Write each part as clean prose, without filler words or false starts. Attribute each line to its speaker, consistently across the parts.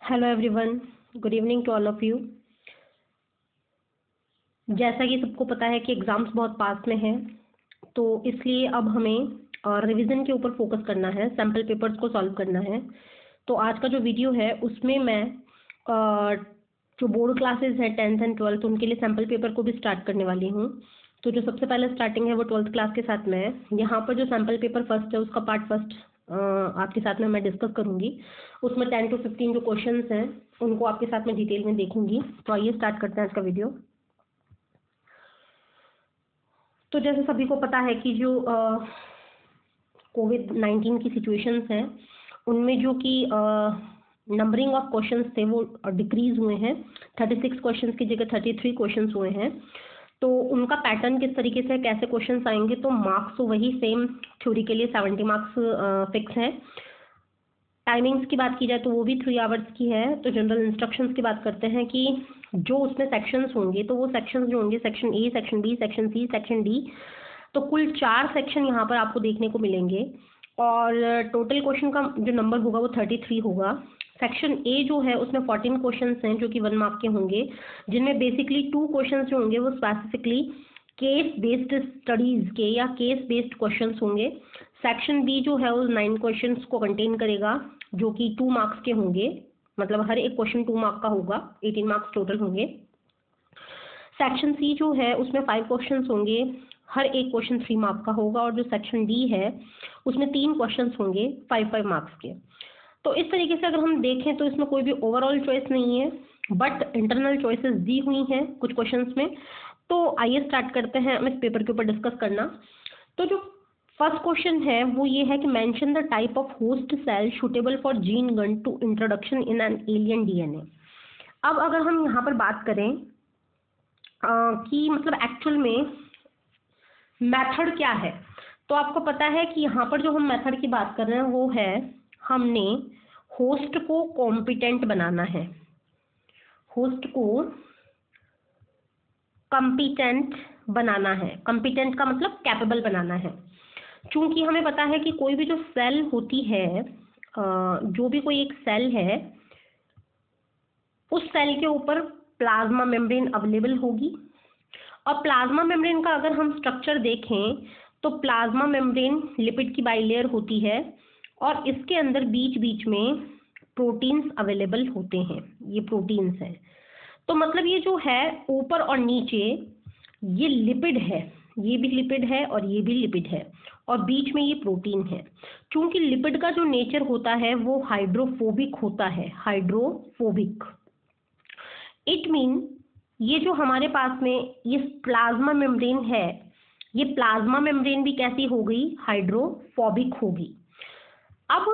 Speaker 1: Hello everyone, good evening to all of you. जैसा कि सबको पता है कि एग्ज़ाम्स बहुत पास में हैं, तो इसलिए अब हमें रिवीजन के ऊपर फोकस करना है, सैम्पल पेपर्स को सॉल्व करना है। तो आज का जो वीडियो है उसमें मैं जो बोर्ड क्लासेस हैं 10th एंड 12th उनके लिए सैम्पल पेपर को भी स्टार्ट करने वाली हूँ। तो जो सबसे पहले स्टार्टिंग है वो 12th क्लास के साथ में है। यहाँ पर जो सैम्पल पेपर फर्स्ट है उसका पार्ट फर्स्ट आपके साथ में मैं डिस्कस करूँगी। उसमें 10 to 15 जो क्वेश्चंस हैं उनको आपके साथ में डिटेल में देखूंगी। तो आइए स्टार्ट करते हैं आज का वीडियो। तो जैसे सभी को पता है कि जो कोविड-19 की सिचुएशंस हैं उनमें जो कि नंबरिंग ऑफ क्वेश्चंस थे वो डिक्रीज हुए हैं। 36 क्वेश्चंस की जगह 33 क्वेश्चंस हुए हैं। तो उनका पैटर्न किस तरीके से कैसे क्वेश्चंस आएंगे, तो मार्क्स तो वही सेम थ्योरी के लिए 70 मार्क्स फिक्स है। टाइमिंग्स की बात की जाए तो वो भी 3 आवर्स की है। तो जनरल इंस्ट्रक्शंस की बात करते हैं कि जो उसमें सेक्शंस होंगे तो वो सेक्शंस जो होंगे section A, section B, section C, section D, तो कुल 4 सेक्शन यहाँ पर आपको देखने को मिलेंगे। और टोटल क्वेश्चन का जो नंबर होगा वो 33 होगा। सेक्शन ए जो है उसमें 14 क्वेश्चंस हैं जो कि 1 मार्क के होंगे, जिनमें बेसिकली 2 क्वेश्चंस जो होंगे वो स्पेसिफिकली केस बेस्ड स्टडीज के या केस बेस्ड क्वेश्चंस होंगे। सेक्शन बी जो है वो 9 क्वेश्चंस को कंटेन करेगा जो कि 2 मार्क्स के होंगे, मतलब हर एक क्वेश्चन 2 मार्क का होगा, 18 मार्क्स टोटल होंगे। सेक्शन सी जो है उसमें 5 क्वेश्चंस होंगे, हर एक क्वेश्चन 3 मार्क का होगा। और जो सेक्शन डी है उसमें 3 क्वेश्चंस होंगे 5-5 मार्क्स के। तो इस तरीके से अगर हम देखें तो इसमें कोई भी ओवरऑल चॉइस नहीं है, बट इंटरनल चॉइसेस दी हुई हैं कुछ क्वेश्चंस में। तो आइए स्टार्ट करते हैं हम इस पेपर के ऊपर डिस्कस करना। तो जो फर्स्ट क्वेश्चन है वो ये है कि mention the type of host cell suitable for gene gun to introduction in an alien DNA. अब अगर हम यहाँ पर बात करें कि मतलब एक्चुअल में मेथड क्या है, तो आपको पता है कि यहाँ पर जो हम मेथड की बात कर रहे हैं वो है हमने होस्ट को कॉम्पिटेंट बनाना है, होस्ट को कॉम्पिटेंट बनाना है। कॉम्पिटेंट का मतलब कैपेबल बनाना है। चूंकि हमें पता है कि कोई भी जो सेल होती है, जो भी कोई एक सेल है, उस सेल के ऊपर प्लाज्मा मेम्ब्रेन अवेलेबल होगी। और प्लाज्मा मेम्ब्रेन का अगर हम स्ट्रक्चर देखें तो प्लाज्मा मेम्ब्रेन लिपिड की बाइलेयर होती है और इसके अंदर बीच बीच में प्रोटीन्स अवेलेबल होते हैं। ये प्रोटीन्स हैं, तो मतलब ये जो है ऊपर और नीचे ये लिपिड है, ये भी लिपिड है और ये भी लिपिड है, और बीच में ये प्रोटीन है। चूंकि लिपिड का जो नेचर होता है वो हाइड्रोफोबिक होता है, हाइड्रोफोबिक। इट मीन ये जो हमारे पास में ये प्लाज्मा मेम्ब्रेन है, ये प्लाज्मा मेम्ब्रेन भी कैसी हो गई, हाइड्रोफोबिक होगी। अब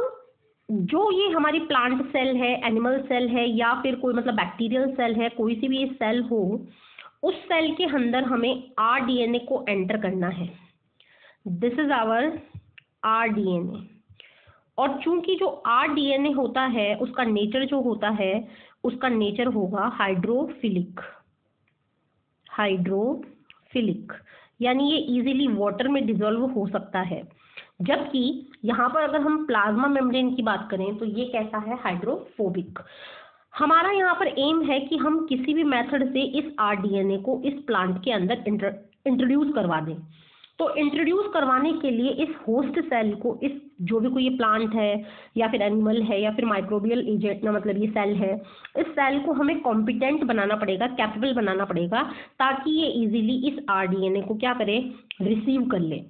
Speaker 1: जो ये हमारी प्लांट सेल है, एनिमल सेल है, या फिर कोई मतलब बैक्टीरियल सेल है, कोई सी भी सेल हो, उस सेल के अंदर हमें आरडीएनए को एंटर करना है। This is our rDNA. और चूंकि जो आरडीएनए होता है उसका नेचर जो होता है, उसका नेचर होगा हाइड्रोफिलिक। हाइड्रोफिलिक यानी ये इजीली वाटर में डिसॉल्व हो सकता है। जबकि यहाँ पर अगर हम प्लाज्मा मेम्ब्रेन की बात करें तो ये कैसा है, हाइड्रोफोबिक। हमारा यहाँ पर एम है कि हम किसी भी मेथड से इस आरडीएनए को इस प्लांट के अंदर इंट्रोड्यूस करवा दें। तो इंट्रोड्यूस करवाने के लिए इस होस्ट सेल को, इस जो भी कोई ये प्लांट है या फिर एनिमल है या फिर माइक्रोबियल एजेंट ना, मतलब ये सेल है, इस सेल को हमें कॉम्पिटेंट बनाना पड़ेगा, कैपेबल बनाना पड़ेगा, ताकि ये इजीली इस आरडीएनए को क्या करे, रिसीव कर ले।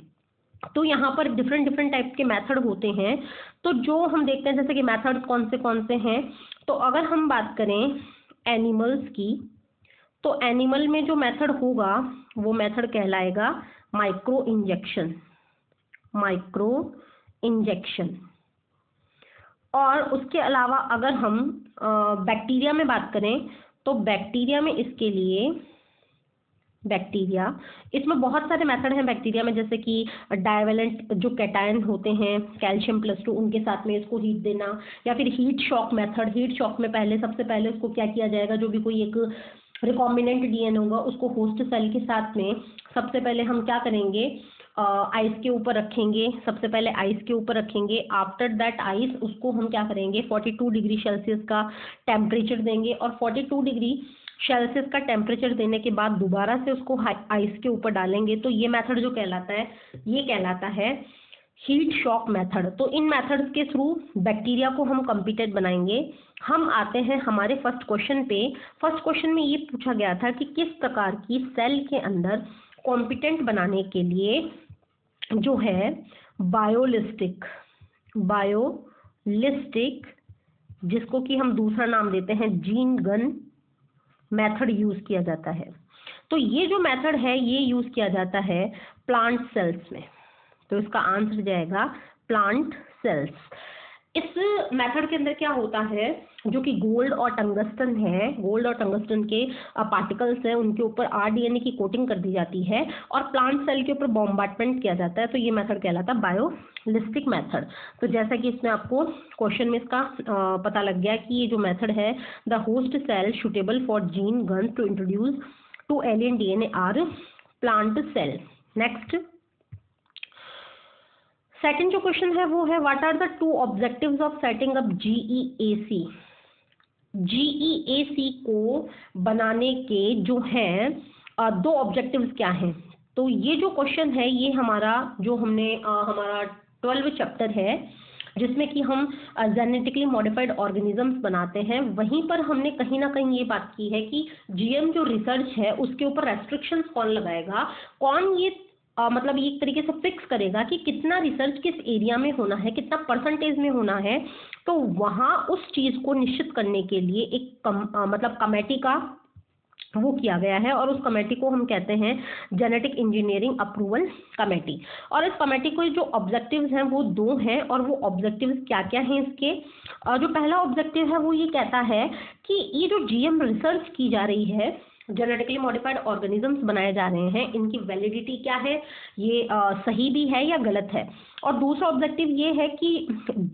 Speaker 1: तो यहाँ पर डिफरेंट टाइप के मेथड होते हैं। तो जो हम देखते हैं जैसे कि मेथड्स कौन से हैं, तो अगर हम बात करें एनिमल्स की, तो एनिमल में जो मेथड होगा वो मेथड कहलाएगा माइक्रो इंजेक्शन। Micro injection. और उसके अलावा अगर हम बैक्टीरिया में बात करें तो बैक्टीरिया में इसके लिए इसमें बहुत सारे मेथड हैं बैक्टीरिया में, जैसे कि डाइवेलेंट जो कैटायन होते हैं कैल्शियम +2, उनके साथ में इसको हीट देना, या फिर heat shock method. Heat shock में सबसे पहले उसको क्या किया जाएगा, जो भी कोई एक रिकॉम्बिनेंट डीएनए होगा उसको होस्ट सेल के साथ में सबसे पहले हम क्या करेंगे, आइस के ऊपर रखेंगे, सबसे पहले आइस के ऊपर रखेंगे। आफ्टर दैट आइस उसको हम क्या करेंगे, 42 डिग्री सेल्सियस का टेम्परेचर देंगे, और 42 डिग्री सेल्सियस का टेम्परेचर देने के बाद दोबारा से उसको आइस के ऊपर डालेंगे। तो ये मेथड जो कहलाता है, ये कहलाता है हीट शॉक मेथड। तो इन मेथड्स के थ्रू बैक्टीरिया को हम कॉम्पिटेंट बनाएंगे। हम आते हैं हमारे फर्स्ट क्वेश्चन पे। फर्स्ट क्वेश्चन में ये पूछा गया था कि किस प्रकार की सेल के अंदर कॉम्पिटेंट बनाने के लिए जो है बायोलिस्टिक जिसको कि हम दूसरा नाम देते हैं जीन गन मेथड यूज किया जाता है। तो ये जो मेथड है ये यूज किया जाता है प्लांट सेल्स में। तो इसका आंसर जाएगा प्लांट सेल्स। इस मेथड के अंदर क्या होता है, जो कि गोल्ड और टंगस्टन है, गोल्ड और टंगस्टन के पार्टिकल्स हैं, उनके ऊपर आरडीएनए की कोटिंग कर दी जाती है और प्लांट सेल के ऊपर बॉम्बार्डमेंट किया जाता है। तो ये मेथड कहलाता है बायोलिस्टिक मेथड। तो जैसा कि इसमें आपको क्वेश्चन में इसका पता लग गया कि ये जो मेथड है, the host cell suitable for gene gun to introduce to alien DNA are plant cell. Next second जो क्वेश्चन है वो है what are the two objectives of setting up GEAC. GEAC को बनाने के जो हैं दो ऑब्जेक्टिव्स क्या हैं। तो ये जो क्वेश्चन है ये हमारा जो हमने हमारा 12 चैप्टर है जिसमें कि हम जेनेटिकली मॉडिफाइड ऑर्गेनिजम्स बनाते हैं, वहीं पर हमने कहीं ना कहीं ये बात की है कि जीएम जो रिसर्च है उसके ऊपर रेस्ट्रिक्शंस कौन लगाएगा, कौन ये मतलब ये एक तरीके से फिक्स करेगा कि कितना रिसर्च किस एरिया में होना है, कितना परसेंटेज में होना है। तो वहाँ उस चीज़ को निश्चित करने के लिए एक मतलब कमेटी का वो किया गया है और उस कमेटी को हम कहते हैं जेनेटिक इंजीनियरिंग अप्रूवल कमेटी। और इस कमेटी को जो ऑब्जेक्टिव्स हैं वो दो हैं, और वो ऑब्जेक्टिव्स क्या क्या हैं इसके। जो पहला ऑब्जेक्टिव है वो ये कहता है कि ये जो जीएम रिसर्च की जा रही है, जेनेटिकली मॉडिफाइड ऑर्गेनिजम्स बनाए जा रहे हैं, इनकी वैलिडिटी क्या है, ये सही भी है या गलत है। और दूसरा ऑब्जेक्टिव ये है कि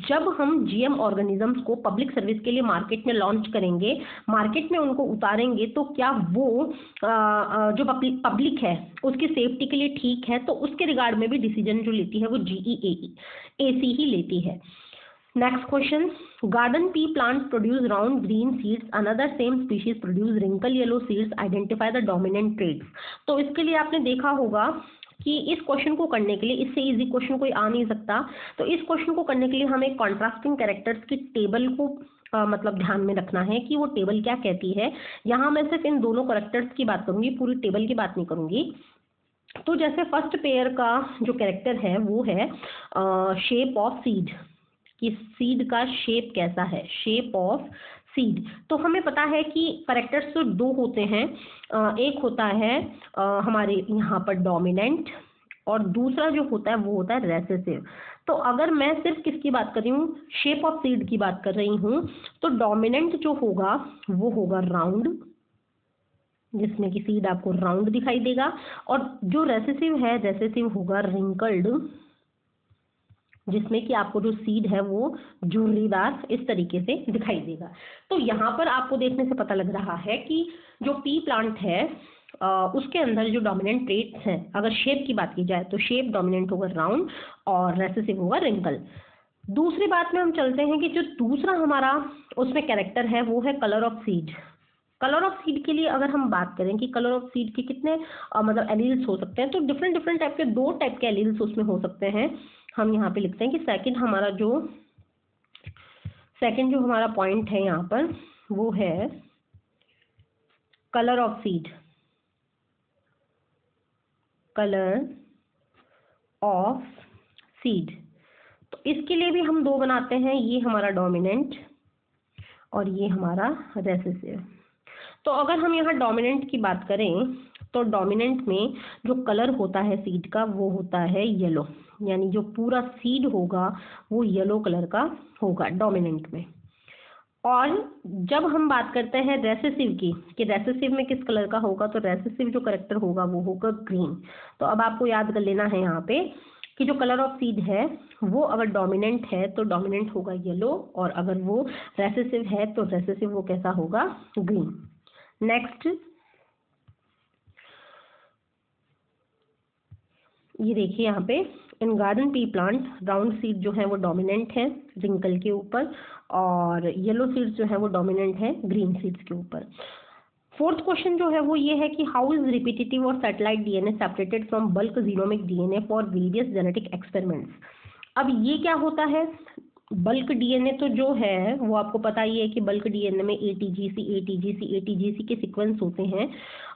Speaker 1: जब हम जीएम ऑर्गेनिजम्स को पब्लिक सर्विस के लिए मार्केट में लॉन्च करेंगे, मार्केट में उनको उतारेंगे, तो क्या वो जो पब्लिक है उसकी सेफ्टी के लिए ठीक है। तो उसके रिगार्ड में भी डिसीजन जो लेती है वो जीईएसी ही लेती है। Next question, garden pea plants produce round green seeds, another same species produce wrinkle yellow seeds, identify the dominant traits। तो इसके लिए आपने देखा होगा कि इस क्वेश्चन को करने के लिए, इससे इजी क्वेश्चन कोई आ नहीं सकता। तो इस क्वेश्चन को करने के लिए हमें कॉन्ट्रास्टिंग कैरेक्टर्स की टेबल को मतलब ध्यान में रखना है कि वो टेबल क्या कहती है। यहाँ मैं सिर्फ इन दोनों कैरेक्टर्स की बात करूंगी, पूरी टेबल की बात नहीं करूंगी। तो जैसे फर्स्ट पेयर का जो कैरेक्टर है वो है शेप ऑफ सीड, कि सीड का शेप कैसा है, शेप ऑफ सीड। तो हमें पता है कि कैरेक्टर्स तो दो होते हैं, एक होता है हमारे यहाँ पर डोमिनेंट और दूसरा जो होता है वो होता है रेसेसिव। तो अगर मैं सिर्फ किसकी बात कर रही हूँ, शेप ऑफ सीड की बात कर रही हूँ, तो डोमिनेंट जो होगा वो होगा राउंड, जिसमें कि सीड आपको राउंड दिखाई देगा, और जो रेसेसिव है, रेसेसिव होगा रिंकल्ड, जिसमें कि आपको जो सीड है वो झुर्रीदार इस तरीके से दिखाई देगा। तो यहाँ पर आपको देखने से पता लग रहा है कि जो पी प्लांट है उसके अंदर जो डोमिनेंट ट्रेट्स हैं, अगर शेप की बात की जाए तो शेप डोमिनेंट होगा राउंड और रेसेसिव होगा रिंकल। दूसरी बात में हम चलते हैं कि जो दूसरा हमारा उसमें कैरेक्टर है वो है colour of seed. Colour of seed के लिए अगर हम बात करें कि कलर ऑफ सीड के कितने मतलब एलील्स हो सकते हैं, तो डिफरेंट डिफरेंट टाइप के दो टाइप के एलील्स उसमें हो सकते हैं। हम यहाँ पे लिखते हैं कि सेकंड जो हमारा पॉइंट है यहाँ पर वो है colour of seed, colour of seed. तो इसके लिए भी हम दो बनाते हैं, ये हमारा डोमिनेंट और ये हमारा रेसेसिव। तो अगर हम यहाँ डोमिनेंट की बात करें तो डोमिनेंट में जो कलर होता है सीड का वो होता है येलो, यानी जो पूरा सीड होगा वो येलो कलर का होगा डोमिनेंट में। और जब हम बात करते हैं रेसेसिव की कि रेसेसिव में किस कलर का होगा, तो रेसेसिव जो कैरेक्टर होगा वो होगा ग्रीन। तो अब आपको याद कर लेना है यहाँ पे कि जो कलर ऑफ सीड है वो अगर डोमिनेंट है तो डोमिनेंट होगा येलो, और अगर वो रेसेसिव है तो रेसेसिव वो कैसा होगा, ग्रीन। नेक्स्ट ये देखिए यहाँ पे इन garden pea plant round seed जो है वो डोमिनेंट है रिंकल के ऊपर, और येलो सीड्स जो है वो डोमिनेंट है ग्रीन सीड्स के ऊपर। फोर्थ क्वेश्चन जो है वो ये है कि हाउ इज रिपीटेटिव और satellite DNA separated from bulk genomic DNA for various genetic experiments. अब ये क्या होता है, बल्क डीएनए तो जो है वो आपको पता ही है कि बल्क डीएनए में एटीजीसी के सीक्वेंस होते हैं,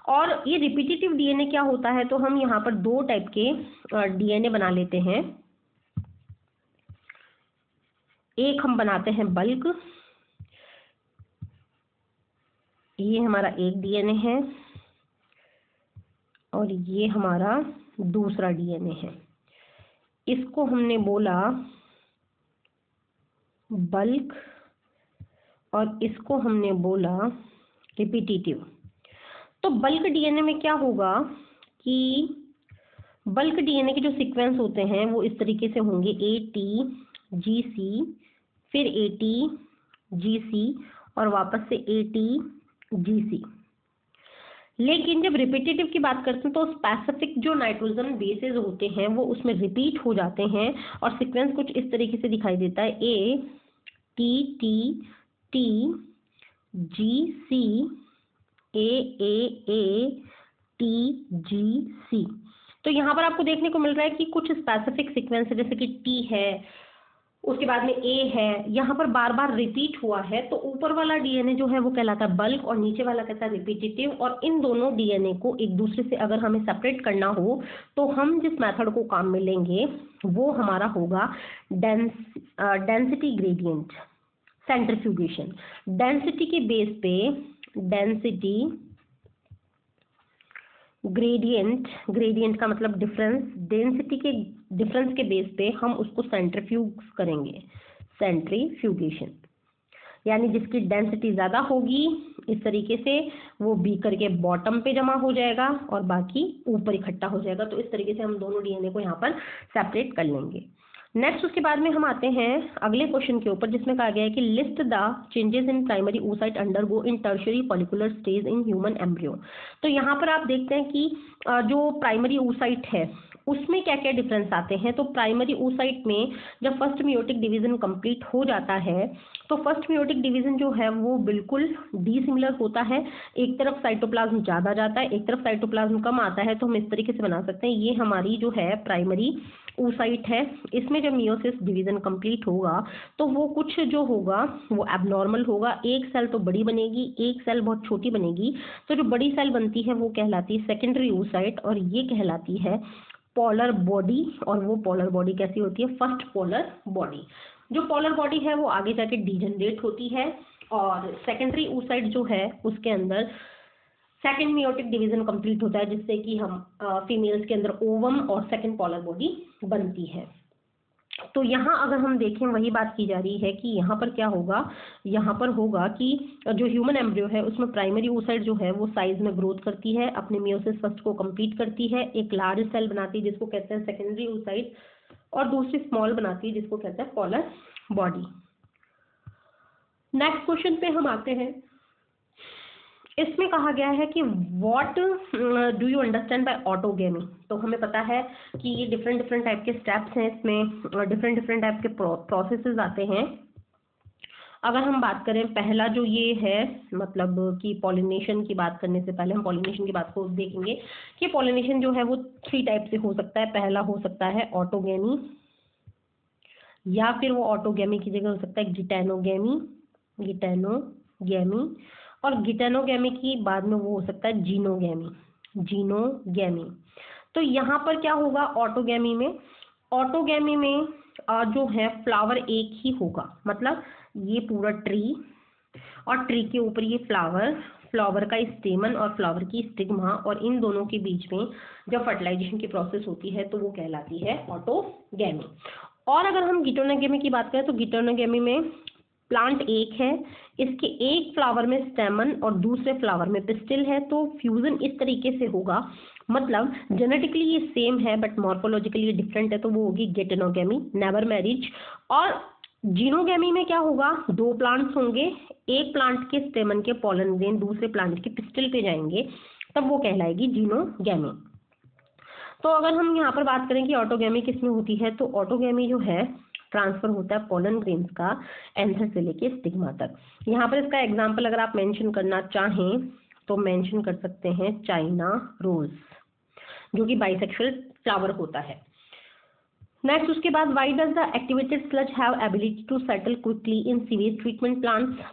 Speaker 1: और ये रिपीटेटिव डीएनए क्या होता है, तो हम यहाँ पर दो टाइप के डीएनए बना लेते हैं। एक हम बनाते हैं बल्क, ये हमारा एक डीएनए है, और ये हमारा दूसरा डीएनए है। इसको हमने बोला बल्क और इसको हमने बोला रिपीटेटिव। तो बल्क डीएनए में क्या होगा कि बल्क डीएनए के जो सीक्वेंस होते हैं वो इस तरीके से होंगे, ATGC, फिर ATGC और वापस से ATGC। लेकिन जब रिपीटेटिव की बात करते हैं तो स्पेसिफिक जो नाइट्रोजन बेसेस होते हैं वो उसमें रिपीट हो जाते हैं, और सीक्वेंस कुछ इस तरीके से दिखाई देता है, ATTTGC AAATGC। तो यहाँ पर आपको देखने को मिल रहा है कि कुछ स्पेसिफिक सीक्वेंस है, जैसे कि T है, उसके बाद में A है, यहाँ पर बार बार रिपीट हुआ है, तो ऊपर वाला डीएनए जो है वो कहलाता है बल्क और नीचे वाला कहता है रिपीटेटिव। और इन दोनों डीएनए को एक दूसरे से अगर हमें सेपरेट करना हो तो हम जिस मेथड को काम में लेंगे वो हमारा होगा डेंसिटी ग्रेडियंट सेंट्रीफ्यूगेशन। डेंसिटी के बेस पे डेंसिटी ग्रेडियंट का मतलब डिफरेंस, डेंसिटी के डिफरेंस के बेस पे हम उसको सेंट्रीफ्यूज करेंगे, सेंट्रीफ्यूगेशन। यानी जिसकी डेंसिटी ज़्यादा होगी इस तरीके से वो बीकर के बॉटम पे जमा हो जाएगा और बाकी ऊपर इकट्ठा हो जाएगा। तो इस तरीके से हम दोनों डीएनए को यहाँ पर सेपरेट कर लेंगे। नेक्स्ट उसके बाद में हम आते हैं अगले क्वेश्चन के ऊपर, जिसमें कहा गया है कि list the changes in primary oocyte undergo in tertiary follicular stage in human embryo. तो यहाँ पर आप देखते हैं कि जो प्राइमरी oocyte है उसमें क्या क्या डिफरेंस आते हैं। तो प्राइमरी oocyte में जब फर्स्ट मियोटिक डिवीजन कंप्लीट हो जाता है तो फर्स्ट मियोटिक डिवीजन जो है वो बिल्कुल डिसिमिलर होता है, एक तरफ साइटोप्लाज्म ज़्यादा जाता है, एक तरफ साइटोप्लाज्म कम आता है। तो हम इस तरीके से बना सकते हैं, ये हमारी जो है प्राइमरी oocyte है, इसमें जब मियोसिस डिवीजन कंप्लीट होगा तो वो कुछ जो होगा वो एबनॉर्मल होगा, एक सेल तो बड़ी बनेगी, एक सेल बहुत छोटी बनेगी। तो जो बड़ी सेल बनती है वो कहलाती है सेकेंडरी oocyte और ये कहलाती है पोलर बॉडी। और वो पोलर बॉडी कैसी होती है, फर्स्ट पोलर बॉडी। जो पोलर बॉडी है वो आगे जाके डीजनरेट होती है, और सेकेंडरी oocyte जो है उसके अंदर सेकेंड मियोटिक डिवीजन कंप्लीट होता है, जिससे कि हम फीमेल्स के अंदर ओवम और सेकेंड पोलर बॉडी बनती है। तो यहाँ अगर हम देखें वही बात की जा रही है कि यहाँ पर क्या होगा, यहाँ पर होगा कि जो ह्यूमन एम्ब्रियो है उसमें प्राइमरी oocyte जो है वो साइज में ग्रोथ करती है, अपने मियोसिस फर्स्ट को कंप्लीट करती है, एक लार्ज सेल बनाती है जिसको कहते हैं सेकेंडरी oocyte, और दूसरी स्मॉल बनाती है जिसको कहते हैं पोलर बॉडी। नेक्स्ट क्वेश्चन पे हम आते हैं। इसमें कहा गया है कि what do you understand by autogamy. तो हमें पता है कि ये डिफरेंट टाइप के स्टेप्स हैं, इसमें डिफरेंट टाइप के प्रोसेसेस आते हैं। अगर हम बात करें पहला जो ये है, मतलब कि पॉलिनेशन की बात करने से पहले हम पॉलिनेशन की बात को देखेंगे कि पॉलिनेशन जो है वो 3 टाइप से हो सकता है। पहला हो सकता है ऑटोगेमी, या फिर वो ऑटोगेमी की जगह हो सकता है गिटेनोगेमी, और गिटेनोगेमी की बाद में वो हो सकता है जीनोगेमी। तो यहाँ पर क्या होगा ऑटोगेमी में जो है फ्लावर एक ही होगा, मतलब ये पूरा ट्री और ट्री के ऊपर ये फ्लावर का स्टेमन और फ्लावर की स्टिग्मा, और इन दोनों के बीच में जब फर्टिलाइजेशन की प्रोसेस होती है तो वो कहलाती है ऑटोगेमी। और अगर हम गिटेनोगेमी की बात करें तो गिटेनोगेमी में प्लांट एक है, इसके एक फ्लावर में स्टेमन और दूसरे फ्लावर में पिस्टिल है, तो फ्यूजन इस तरीके से होगा, मतलब जेनेटिकली ये सेम है बट मॉर्फोलॉजिकली डिफरेंट है, तो वो होगी गिटेनोगेमी, नेवर मैरिज। और जीनोगेमी में क्या होगा, 2 प्लांट्स होंगे, एक प्लांट के स्टेमन के पॉलन ग्रेन दूसरे प्लांट के पिस्टिल पे जाएंगे, तब वो कहलाएगी जीनोगेमी। तो अगर हम यहाँ पर बात करें कि ऑटोगैमी किसमें होती है, तो ऑटोगैमी जो है ट्रांसफर होता है पोलन ग्रेन्स का एंथर से लेके स्टिग्मा तक। यहाँ पर इसका एग्जाम्पल अगर आप मेंशन करना चाहें तो मेंशन कर सकते हैं चाइना रोज, जो कि बाइसेक्सुअल फ्लावर होता है। नेक्स्ट उसके बाद why does the activated sludge have ability to settle quickly in sewage treatment plants.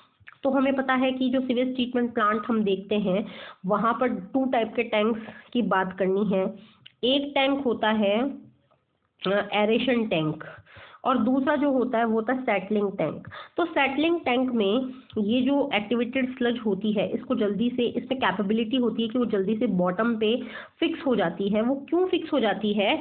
Speaker 1: तो हमें पता है कि जो सीवेज ट्रीटमेंट प्लांट हम देखते हैं वहां पर 2 टाइप के टैंक्स की बात करनी है। एक टैंक होता है एरेशन टैंक और दूसरा जो होता है वो होता है सेटलिंग टैंक। तो सेटलिंग टैंक में ये जो एक्टिवेटेड स्लज होती है इसको जल्दी से, इसमें कैपेबिलिटी होती है कि वो जल्दी से बॉटम पे फिक्स हो जाती है। वो क्यों फिक्स हो जाती है,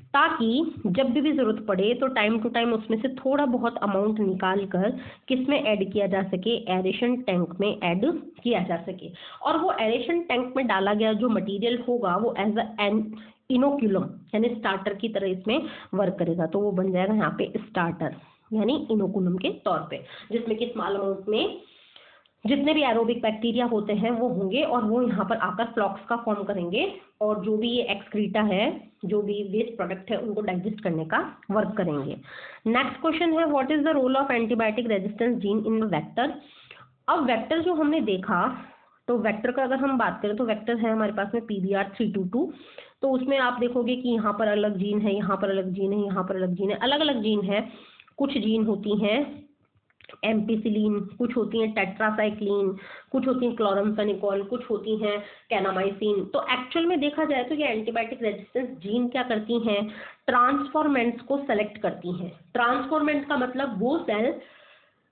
Speaker 1: ताकि जब भी ज़रूरत पड़े तो टाइम टू टाइम उसमें से थोड़ा बहुत अमाउंट निकाल कर किस में ऐड किया जा सके, एरेशन टैंक में ऐड किया जा सके। और वो एरेशन टैंक में डाला गया जो मटेरियल होगा वो एज एन इनोक्यूलम यानी स्टार्टर की तरह इसमें वर्क करेगा। तो वो बन जाएगा यहाँ पे स्टार्टर यानी इनोकुलम के तौर पे, जिसमें कि स्मॉल अमाउंट में जितने भी एरोबिक बैक्टीरिया होते हैं वो होंगे और वो यहाँ पर आकर फ्लॉक्स का फॉर्म करेंगे और जो भी ये एक्सक्रीटा है, जो भी वेस्ट प्रोडक्ट है, उनको डाइजेस्ट करने का वर्क करेंगे। नेक्स्ट क्वेश्चन है what is the role of antibiotic resistance gene in vector. अब वेक्टर जो हमने देखा, तो वेक्टर का अगर हम बात करें तो वेक्टर है हमारे पास में PBR322। तो उसमें आप देखोगे कि यहाँ पर अलग जीन है, यहाँ पर अलग जीन है, यहाँ पर अलग जीन है, अलग अलग जीन है। कुछ जीन होती हैं एम्पिसिलिन, कुछ होती हैं टेट्रासाइक्लिन, कुछ होती हैं क्लोरामफेनिकोल, कुछ होती हैं कैनामाइसिन। तो एक्चुअल में देखा जाए तो ये एंटीबायोटिक रेजिस्टेंस जीन क्या करती हैं, ट्रांसफॉर्मेंट्स को सेलेक्ट करती हैं। ट्रांसफॉर्मेंट का मतलब वो सेल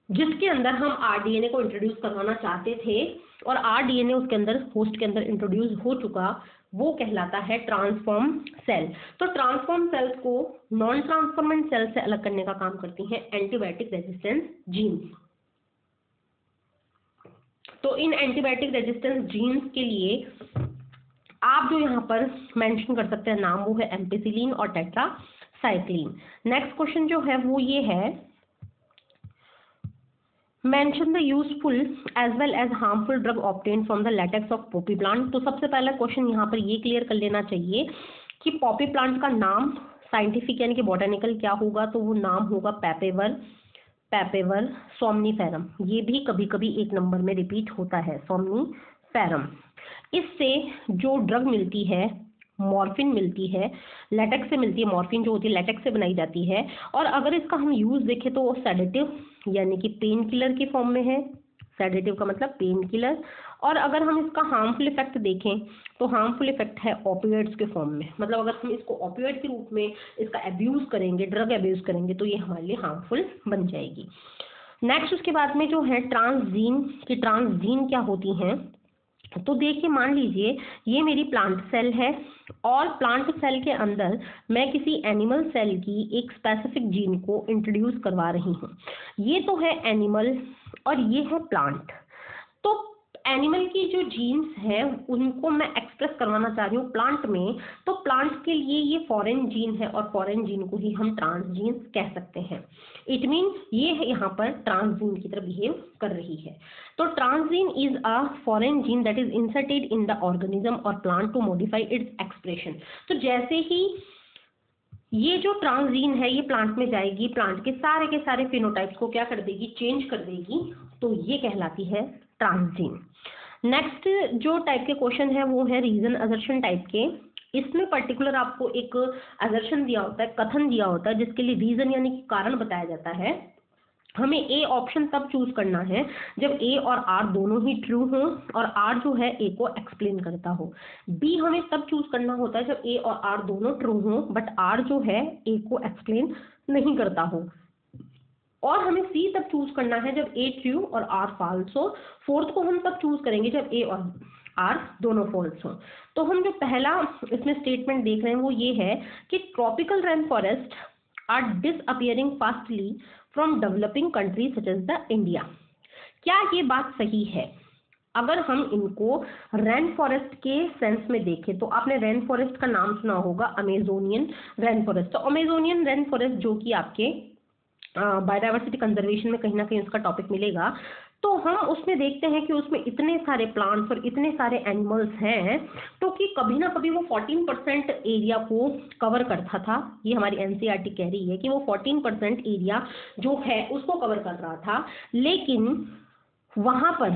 Speaker 1: जिसके अंदर हम आरडीएनए को इंट्रोड्यूस करवाना चाहते थे और आरडीएनए उसके अंदर होस्ट के अंदर इंट्रोड्यूस हो चुका, वो कहलाता है ट्रांसफॉर्म सेल। तो ट्रांसफॉर्म सेल्स को नॉन ट्रांसफॉर्मेंट सेल से अलग करने का काम करती हैं एंटीबायोटिक रेजिस्टेंस जीन्स। तो इन एंटीबायोटिक रेजिस्टेंस जीन्स के लिए आप जो यहाँ पर मेंशन कर सकते हैं नाम, वो है एम्पिसिलिन और टेट्रासाइक्लिन। नेक्स्ट क्वेश्चन जो है वो ये है mention the useful as well as harmful drug obtained from the latex of poppy plant। तो सबसे पहला क्वेश्चन यहाँ पर ये क्लियर कर लेना चाहिए कि पॉपी प्लांट का नाम साइंटिफिक यानी कि बॉटनिकल क्या होगा, तो वो नाम होगा पैपेवर सोमनीफेरम। ये भी कभी कभी एक नंबर में रिपीट होता है, सोमनीफेरम। इससे जो ड्रग मिलती है मॉर्फिन मिलती है, लेटेक्स से मिलती है। मॉर्फिन जो होती है लेटेक्स से बनाई जाती है। और अगर इसका हम यूज देखें तो वो सेडेटिव यानी कि पेन किलर के फॉर्म में है। सेडेटिव का मतलब पेन किलर। और अगर हम इसका हार्मफुल इफेक्ट देखें तो हार्मफुल इफेक्ट है ओपियोइड्स के फॉर्म में। मतलब अगर हम इसको ओपियोइड के रूप में इसका अब्यूज करेंगे, ड्रग अब्यूज करेंगे, तो ये हमारे लिए हार्मफुल बन जाएगी। नेक्स्ट उसके बाद में जो है ट्रांसजीन की, ट्रांसजीन क्या होती हैं, तो देखिए मान लीजिए ये मेरी प्लांट सेल है और प्लांट सेल के अंदर मैं किसी एनिमल सेल की एक स्पेसिफिक जीन को इंट्रोड्यूस करवा रही हूँ। ये तो है एनिमल और ये है प्लांट। तो एनिमल की जो जीन्स हैं उनको मैं एक्सप्रेस करवाना चाह रही हूँ प्लांट में, तो प्लांट के लिए ये फॉरेन जीन है और फॉरेन जीन को ही हम ट्रांसजीन्स कह सकते हैं। इट मीन ये है यहाँ पर ट्रांसजीन की तरह बिहेव कर रही है। तो transgene is a foreign gene that is inserted in the organism और plant to modify its expression. तो जैसे ही ये जो ट्रांसजीन है ये प्लांट में जाएगी, प्लांट के सारे फिनोटाइप्स को क्या कर देगी, चेंज कर देगी। तो ये कहलाती है ट्रांसजीन। नेक्स्ट जो टाइप के क्वेश्चन है वो है रीजन असर्शन टाइप के। इसमें पर्टिकुलर आपको एक असर्शन दिया होता है, कथन दिया होता है, जिसके लिए रीजन यानी कि कारण बताया जाता है। हमें ए ऑप्शन तब चूज करना है जब ए और आर दोनों ही ट्रू हो और आर जो है ए को एक्सप्लेन करता हो। बी हमें तब चूज करना होता है जब ए और आर दोनों ट्रू हो बट आर जो है ए को एक्सप्लेन नहीं करता हो। और हमें सी तब चूज करना है जब ए ट्रू और आर फॉल्स हो। फोर्थ को हम तब चूज करेंगे जब ए और आर दोनों फॉल्स हो। तो हम जो पहला इसमें स्टेटमेंट देख रहे हैं वो ये है कि tropical rain forest are disappearing fastly from developing countries such as the India. क्या ये बात सही है? अगर हम इनको रेन फॉरेस्ट के सेंस में देखें तो आपने रेन फॉरेस्ट का नाम सुना होगा, अमेजोनियन रेन फॉरेस्ट। तो अमेजोनियन रेन फॉरेस्ट जो कि आपके बायोडाइवर्सिटी कंजर्वेशन में कहीं ना कहीं उसका टॉपिक मिलेगा। तो हम उसमें देखते हैं कि उसमें इतने सारे प्लांट्स और इतने सारे एनिमल्स हैं, तो कि कभी ना कभी वो 14% एरिया को कवर करता था। ये हमारी एनसीईआरटी कह रही है कि वो 14% एरिया जो है उसको कवर कर रहा था, लेकिन वहां पर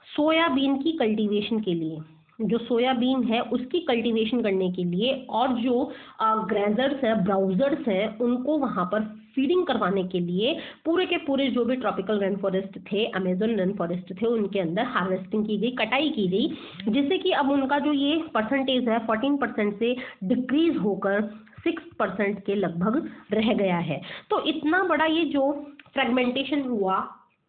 Speaker 1: सोयाबीन की कल्टीवेशन के लिए, जो सोयाबीन है उसकी कल्टीवेशन करने के लिए, और जो ग्रेजर्स है, ब्राउजर्स हैं, उनको वहां पर फीडिंग करवाने के लिए पूरे के पूरे जो भी ट्रॉपिकल रेन फॉरेस्ट थे, अमेजन रेन फॉरेस्ट थे, उनके अंदर हार्वेस्टिंग की गई, कटाई की गई, जिससे कि अब उनका जो ये परसेंटेज है 14% से डिक्रीज होकर 6% के लगभग रह गया है। तो इतना बड़ा ये जो फ्रेगमेंटेशन हुआ,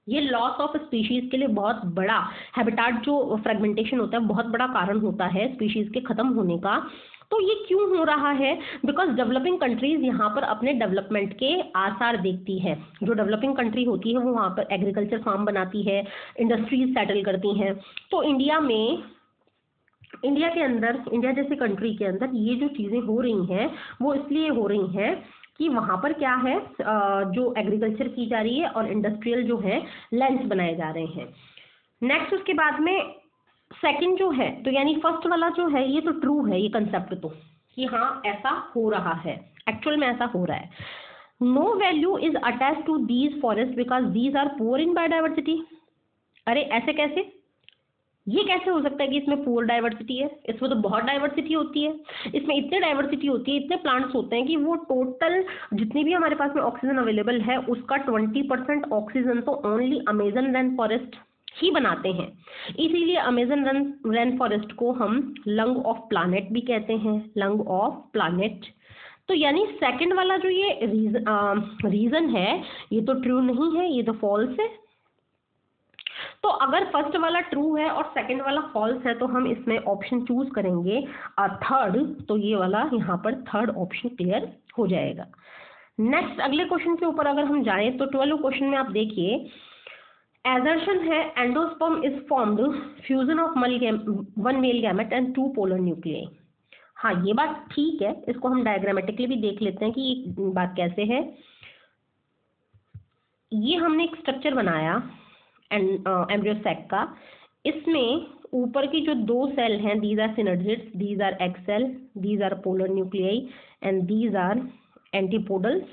Speaker 1: ये लॉस ऑफ स्पीशीज के लिए बहुत बड़ा, हैबिटाट जो फ्रेगमेंटेशन होता है बहुत बड़ा कारण होता है स्पीशीज के खत्म होने का। तो ये क्यों हो रहा है? बिकॉज डेवलपिंग कंट्रीज यहाँ पर अपने डेवलपमेंट के आसार देखती है। जो डेवलपिंग कंट्री होती है वो वहाँ पर एग्रीकल्चर फार्म बनाती है, इंडस्ट्रीज सेटल करती हैं। तो इंडिया के अंदर, इंडिया जैसी कंट्री के अंदर ये जो चीज़ें हो रही हैं वो इसलिए हो रही हैं कि वहाँ पर क्या है, जो एग्रीकल्चर की जा रही है और इंडस्ट्रियल जो है लैंड्स बनाए जा रहे हैं। नेक्स्ट उसके बाद में सेकंड जो है, तो यानी फर्स्ट वाला जो है ये तो ट्रू है, ये कंसेप्ट तो कि हाँ ऐसा हो रहा है, एक्चुअल में ऐसा हो रहा है। No value is attach to these forest because these are poor in biodiversity. अरे ऐसे कैसे? ये कैसे हो सकता है कि इसमें पुअर डाइवर्सिटी है? इसमें तो बहुत डाइवर्सिटी होती है, इसमें इतने डाइवर्सिटी होती है, इतने प्लांट्स होते हैं कि वो टोटल जितनी भी हमारे पास में ऑक्सीजन अवेलेबल है उसका 20% ऑक्सीजन तो ओनली अमेजन रेन फॉरेस्ट ही बनाते हैं। इसीलिए अमेजन रेन फॉरेस्ट को हम लंग ऑफ प्लानेट भी कहते हैं, लंग ऑफ प्लानेट। तो यानी सेकंड वाला जो ये रीजन है ये तो ट्रू नहीं है, ये तो फॉल्स है। तो अगर फर्स्ट वाला ट्रू है और सेकंड वाला फॉल्स है तो हम इसमें ऑप्शन चूज करेंगे थर्ड, तो ये वाला यहाँ पर थर्ड ऑप्शन क्लियर हो जाएगा। नेक्स्ट अगले क्वेश्चन के ऊपर अगर हम जाएं तो 12 क्वेश्चन में आप देखिए, एजर्शन है endosperm is formed fusion of one male gamete and 2 polar nuclei. हाँ ये बात ठीक है, इसको हम डायग्रामेटिकली भी देख लेते हैं कि ये बात कैसे है। ये हमने एक स्ट्रक्चर बनाया एम्ब्रियो सैक का, इसमें ऊपर की जो 2 सेल हैं these are synergids, these are egg cell, these are polar nuclei and these are antipodals.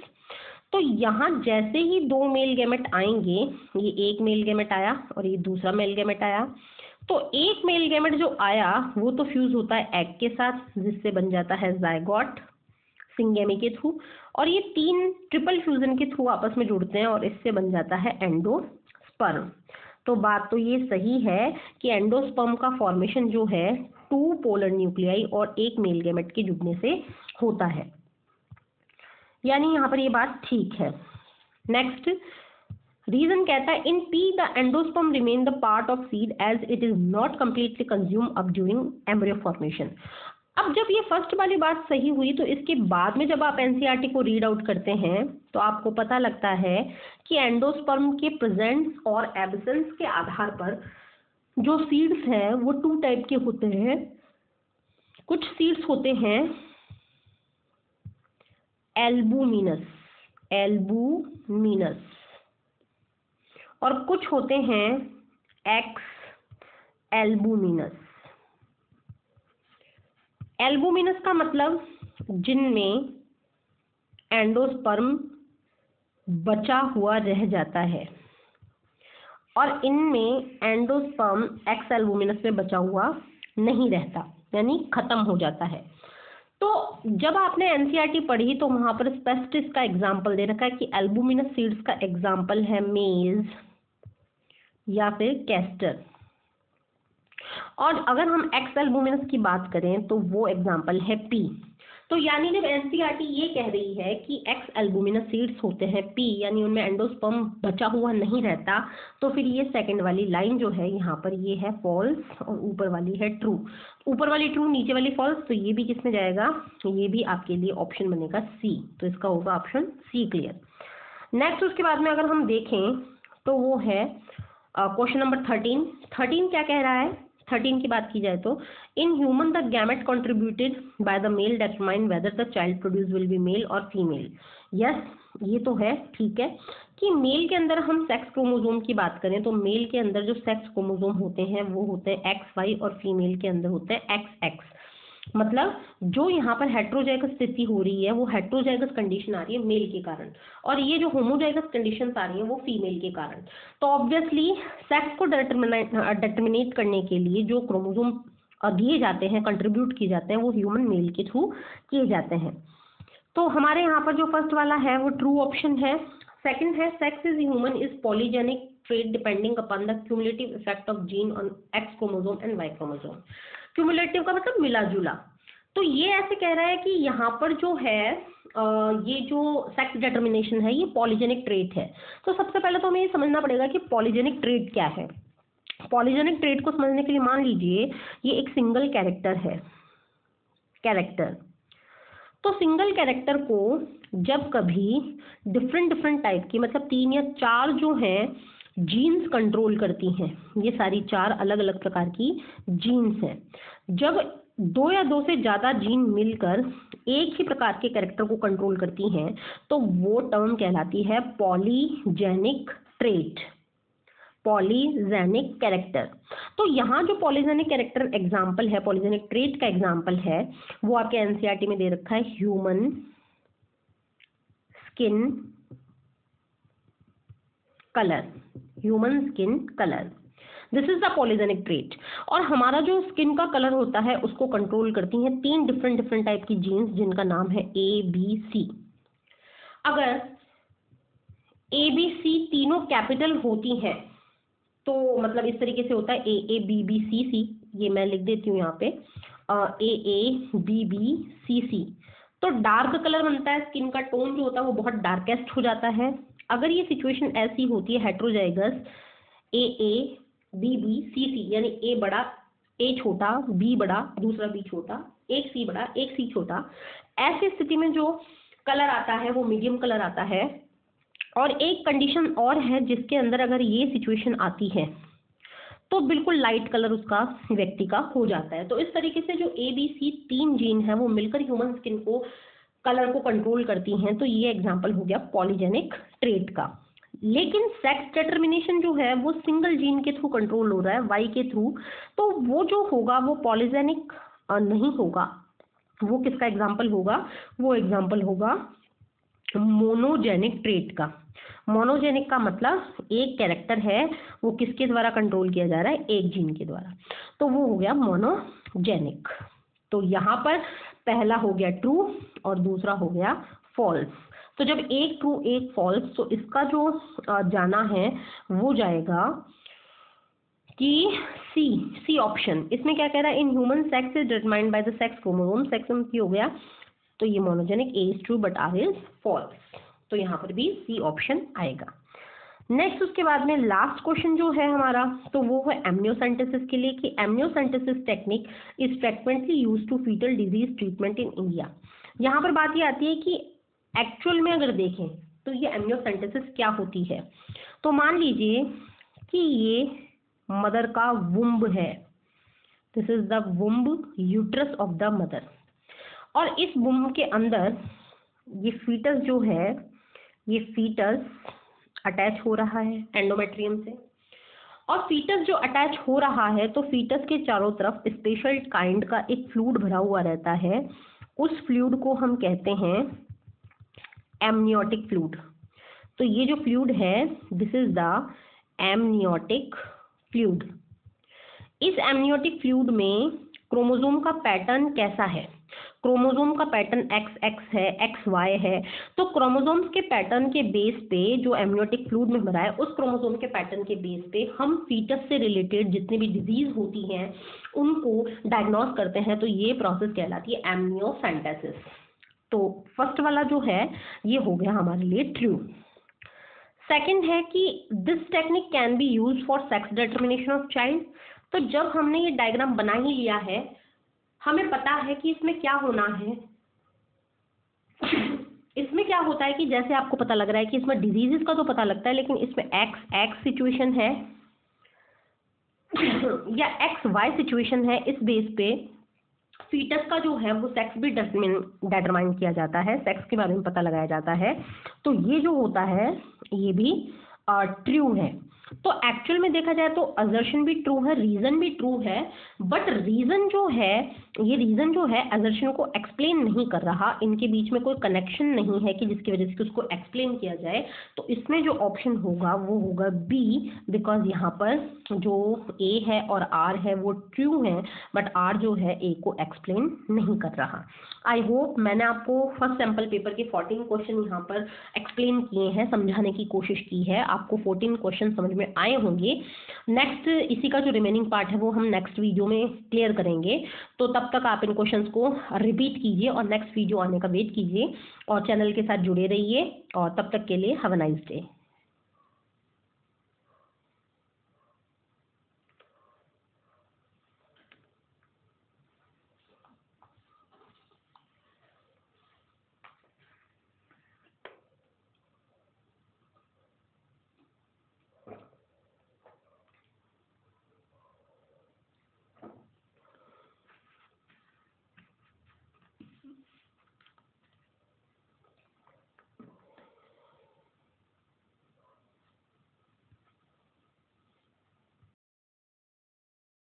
Speaker 1: तो यहाँ जैसे ही 2 मेल गैमेट आएंगे, ये एक मेल गैमेट आया और ये दूसरा मेल गैमेट आया, तो एक मेल गैमेट जो आया वो तो फ्यूज होता है एग के साथ, जिससे बन जाता है जायगोट सिंगेमी के थ्रू, और ये 3 ट्रिपल फ्यूजन के थ्रू आपस में जुड़ते हैं और इससे बन जाता है एंडोस्पर्म। तो बात तो ये सही है कि एंडोस्पर्म का फॉर्मेशन जो है 2 पोलर न्यूक्लियाई और एक मेल गैमेट के जुड़ने से होता है, यानी यहाँ पर ये बात ठीक है। नेक्स्ट रीजन कहता है in pea the endosperm remain the part of seed as it is not completely consume up during embryo formation. अब जब ये फर्स्ट वाली बात सही हुई तो इसके बाद में जब आप एनसीईआरटी को रीड आउट करते हैं तो आपको पता लगता है कि एंडोस्पर्म के प्रेजेंस और एब्सेंस के आधार पर जो सीड्स हैं वो 2 टाइप के होते हैं। कुछ सीड्स होते हैं एल्बुमिनस और कुछ होते हैं एक्स एल्बुमिनस। एल्बुमिनस का मतलब जिनमें एंडोस्पर्म बचा हुआ रह जाता है, और इनमें एंडोस्पर्म एक्स एल्बुमिनस में बचा हुआ नहीं रहता, यानी खत्म हो जाता है। तो जब आपने एनसीईआरटी पढ़ी तो वहां पर स्पष्ट इसका एग्जाम्पल दे रखा है कि एल्बुमिनस सीड्स का एग्जाम्पल है मेज या फिर कैस्टर, और अगर हम एक्स एल्बुमिनस की बात करें तो वो एग्जाम्पल है पी। तो यानी जब एनसीईआरटी ये कह रही है कि एक्स एल्बुमिनस सीड्स होते हैं पी, यानी उनमें एंडोस्पर्म बचा हुआ नहीं रहता, तो फिर ये सेकंड वाली लाइन जो है यहाँ पर ये है फॉल्स और ऊपर वाली है ट्रू। ऊपर वाली ट्रू नीचे वाली फॉल्स, तो ये भी किसमें जाएगा? ये भी आपके लिए ऑप्शन बनेगा सी, तो इसका होगा ऑप्शन सी क्लियर। नेक्स्ट उसके बाद में अगर हम देखें तो वो है क्वेश्चन नंबर 13 क्या कह रहा है? 13 की बात की जाए तो in human the gamete contributed by the male determine whether the child produce will be male और फीमेल। यस, ये तो है, ठीक है, कि मेल के अंदर हम सेक्स क्रोमोसोम की बात करें तो मेल के अंदर जो सेक्स क्रोमोसोम होते हैं वो होते हैं XY और फीमेल के अंदर होते हैं XX। मतलब जो यहाँ पर हेट्रोजाइगस स्थिति हो रही है वो हेट्रोजाइगस कंडीशन आ रही है मेल के कारण, और ये जो होमोजाइगस कंडीशन आ रही है वो फीमेल के कारण। तो ऑब्वियसली सेक्स को डिटरमिनेट करने के लिए जो क्रोमोसोम दिए जाते हैं, कंट्रीब्यूट किए जाते हैं, वो ह्यूमन मेल के थ्रू किए जाते हैं। तो हमारे यहाँ पर जो फर्स्ट वाला है वो ट्रू ऑप्शन है। सेकंड है sex is human is polygenic trait depending upon the cumulative effect of gene on X chromosome and Y chromosome. Cumulative का मतलब मिला जुला। तो ये ऐसे कह रहा है कि यहाँ पर जो है ये जो सेक्स डिटर्मिनेशन है ये पॉलीजेनिक ट्रेट है। तो सबसे पहले तो हमें ये समझना पड़ेगा कि पॉलीजेनिक ट्रेट क्या है। पॉलीजेनिक ट्रेट को समझने के लिए मान लीजिए ये एक सिंगल कैरेक्टर है, कैरेक्टर। तो सिंगल कैरेक्टर को जब कभी डिफरेंट टाइप की, मतलब 3 या 4 जो हैं जीन्स कंट्रोल करती हैं, ये सारी 4 अलग अलग प्रकार की जीन्स हैं। जब 2 या 2 से ज़्यादा जीन मिलकर एक ही प्रकार के कैरेक्टर को कंट्रोल करती हैं तो वो टर्म कहलाती है पॉलीजेनिक ट्रेट, पॉलीजेनिक कैरेक्टर। तो यहाँ जो पॉलीजेनिक कैरेक्टर एग्जाम्पल है, पॉलीजेनिक ट्रेट का एग्जाम्पल है वो आपके एनसीईआरटी में दे रखा है, human skin colour, human skin colour, this is the polygenic trait. और हमारा जो स्किन का कलर होता है उसको कंट्रोल करती हैं 3 डिफरेंट टाइप की जीन्स जिनका नाम है ABC। अगर ABC तीनों कैपिटल होती हैं तो मतलब इस तरीके से होता है AABBCC, ये मैं लिख देती हूँ यहाँ पे AABBCC। तो डार्क कलर बनता है, स्किन का टोन जो होता है वो बहुत डार्केस्ट हो जाता है। अगर ये सिचुएशन ऐसी होती है हेट्रोजाइगस AABBCC, यानी A बड़ा A छोटा, B बड़ा दूसरा B छोटा, एक C बड़ा एक C छोटा, ऐसी स्थिति में जो कलर आता है वो मीडियम कलर आता है। और एक कंडीशन और है जिसके अंदर अगर ये सिचुएशन आती है तो बिल्कुल लाइट कलर उसका व्यक्ति का हो जाता है। तो इस तरीके से जो ABC 3 जीन है वो मिलकर ह्यूमन स्किन को कलर को कंट्रोल करती हैं। तो ये एग्जांपल हो गया पॉलीजेनिक ट्रेट का। लेकिन सेक्स डिटर्मिनेशन जो है वो सिंगल जीन के थ्रू कंट्रोल हो रहा है, वाई के थ्रू, तो वो जो होगा वो पॉलीजेनिक नहीं होगा। वो किसका एग्जाम्पल होगा? वो एग्जाम्पल होगा मोनोजेनिक ट्रेट का। मोनोजेनिक का मतलब एक कैरेक्टर है वो किसके द्वारा कंट्रोल किया जा रहा है? एक जीन के द्वारा, तो वो हो गया मोनोजेनिक। तो यहाँ पर पहला हो गया ट्रू और दूसरा हो गया फॉल्स। तो जब एक ट्रू एक फॉल्स तो इसका जो जाना है वो जाएगा कि सी ऑप्शन। इसमें क्या कह रहा है? In human sex is determined by the sex chromosome, sex की हो गया तो ये monogenic A is true but R is false. तो यहाँ पर भी सी ऑप्शन आएगा। नेक्स्ट उसके बाद में लास्ट क्वेश्चन जो है हमारा तो वो है एमनियोसेंटेसिस के लिए कि amniocentesis technique is frequently used to foetal disease treatment in India. यहाँ पर बात ये आती है कि एक्चुअल में अगर देखें तो ये एमनियोसेंटेसिस क्या होती है। तो मान लीजिए कि ये मदर का वुम्ब है, this is the womb, uterus of the mother, और इस वुम्ब के अंदर ये फीटस जो है ये फीटस अटैच हो रहा है एंडोमेट्रियम से। और फीटस जो अटैच हो रहा है तो फीटस के चारों तरफ स्पेशल काइंड का एक फ्लूइड भरा हुआ रहता है। उस फ्लूइड को हम कहते हैं एमनियोटिक फ्लूइड। तो ये जो फ्लूइड है this is the amniotic fluid. इस एमनियोटिक फ्लूइड में क्रोमोसोम का पैटर्न कैसा है? क्रोमोसोम का पैटर्न XX है, XY है। तो क्रोमोसोम्स के पैटर्न के बेस पे जो एमनियोटिक फ्लूइड में भरा है उस क्रोमोसोम के पैटर्न के बेस पे हम फीटस से रिलेटेड जितनी भी डिजीज होती हैं उनको डायग्नोस करते हैं। तो ये प्रोसेस कहलाती है एमनियोसेंटेसिस। तो फर्स्ट वाला जो है ये हो गया हमारे लिए ट्रू। सेकंड है कि this technique can be used for sex determination of child. तो जब हमने ये डायग्राम बना ही लिया है, हमें पता है कि इसमें क्या होना है। इसमें क्या होता है कि जैसे आपको पता लग रहा है कि इसमें डिजीजेस का तो पता लगता है लेकिन इसमें एक्स सिचुएशन है या एक्स वाई सिचुएशन है, इस बेस पे फीटस का जो है वो सेक्स भी डिटरमाइन किया जाता है, सेक्स के बारे में पता लगाया जाता है। तो ये जो होता है ये भी ट्रू है। तो एक्चुअल में देखा जाए तो असर्शन भी ट्रू है, रीजन भी ट्रू है, बट रीजन जो है, ये रीजन जो है असर्शन को एक्सप्लेन नहीं कर रहा, इनके बीच में कोई कनेक्शन नहीं है कि जिसकी वजह से उसको एक्सप्लेन किया जाए। तो इसमें जो ऑप्शन होगा वो होगा बी, बिकॉज यहाँ पर जो ए है और आर है वो ट्रू है, बट आर जो है ए को एक्सप्लेन नहीं कर रहा। आई होप मैंने आपको फर्स्ट सैम्पल पेपर के 14 क्वेश्चन यहाँ पर एक्सप्लेन किए हैं, समझाने की कोशिश की है, आपको 14 क्वेश्चन समझ में आए होंगे। नेक्स्ट इसी का जो रिमेनिंग पार्ट है वो हम नेक्स्ट वीडियो में क्लियर करेंगे। तो तब तक आप इन क्वेश्चंस को रिपीट कीजिए और नेक्स्ट वीडियो आने का वेट कीजिए और चैनल के साथ जुड़े रहिए। और तब तक के लिए हैव अ नाइस डे।